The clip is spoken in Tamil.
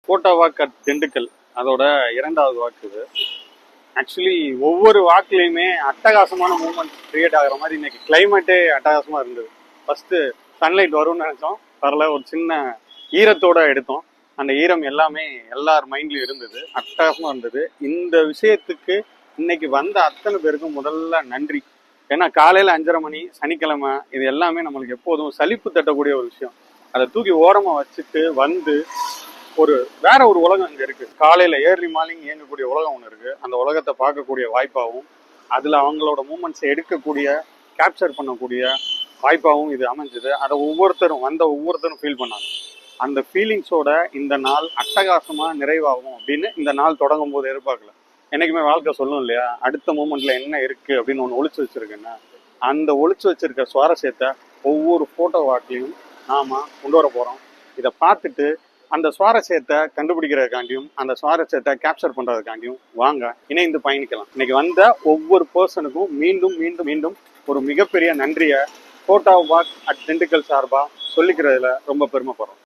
கோட்டா வாக் அட் திண்டுக்கல் அதோட 2வது வாக்கு இது. ஆக்சுவலி ஒவ்வொரு வாக்குலையுமே அட்டகாசமான மூமெண்ட் கிரியேட் ஆகிற மாதிரி இன்னைக்கு கிளைமேட்டே அட்டகாசமா இருந்தது. ஃபர்ஸ்ட் சன்லைட் வரும்னு நினைச்சோம், வரல. ஒரு சின்ன ஈரத்தோட எடுத்தோம். அந்த ஈரம் எல்லாமே எல்லார் மைண்ட்லயும் இருந்தது, அட்டகாசமா இருந்தது. இந்த விஷயத்துக்கு இன்னைக்கு வந்த அத்தனை பேருக்கும் முதல்ல நன்றி. ஏன்னா காலையில 5:30 மணி சனிக்கிழமை இது எல்லாமே நம்மளுக்கு எப்போதும் சலிப்பு தட்டக்கூடிய ஒரு விஷயம். அதை தூக்கி ஓரமா வச்சுட்டு வந்து வேற ஒரு உலகம் இங்க இருக்கு. காலையில ஏர்லி மார்னிங் இயங்கக்கூடிய உலகம் ஒன்று இருக்கு. அந்த உலகத்தை பார்க்கக்கூடிய வாய்ப்பாகவும் அதுல அவங்களோட மூமெண்ட்ஸை எடுக்கக்கூடிய கேப்சர் பண்ணக்கூடிய வாய்ப்பாகவும் இது அமைஞ்சது. அதை ஒவ்வொருத்தரும் ஃபீல் பண்ணாங்க. அந்த ஃபீலிங்ஸோட இந்த நாள் அட்டகாசமா நிறைவாகும் அப்படின்னு இந்த நாள் தொடங்கும் போது எதிர்பார்க்கல. என்னைக்குமே வாழ்க்கை சொல்லும் இல்லையா, அடுத்த மூமெண்ட்ல என்ன இருக்கு அப்படின்னு ஒன்று ஒளிச்சு வச்சிருக்கேன்னா, அந்த ஒளிச்சு வச்சிருக்க சுவாரஸ்யத்தை ஒவ்வொரு போட்டோ வாட்லையும் நாம கொண்டு வர போறோம். இதை பார்த்துட்டு அந்த சுவாரஸ்யத்தை கண்டுபிடிக்கிறதுக்காண்டியும் அந்த சுவாரஸ்யத்தை கேப்சர் பண்றதுக்காண்டியும் வாங்க இணைந்து பயணிக்கலாம். இன்னைக்கு வந்த ஒவ்வொரு பர்சனுக்கும் மீண்டும் மீண்டும் மீண்டும் ஒரு மிகப்பெரிய நன்றியை கோட்டா வாக் அட் திண்டுக்கல் சார்பா சொல்லிக்கிறதுல ரொம்ப பெருமைப்படுறோம்.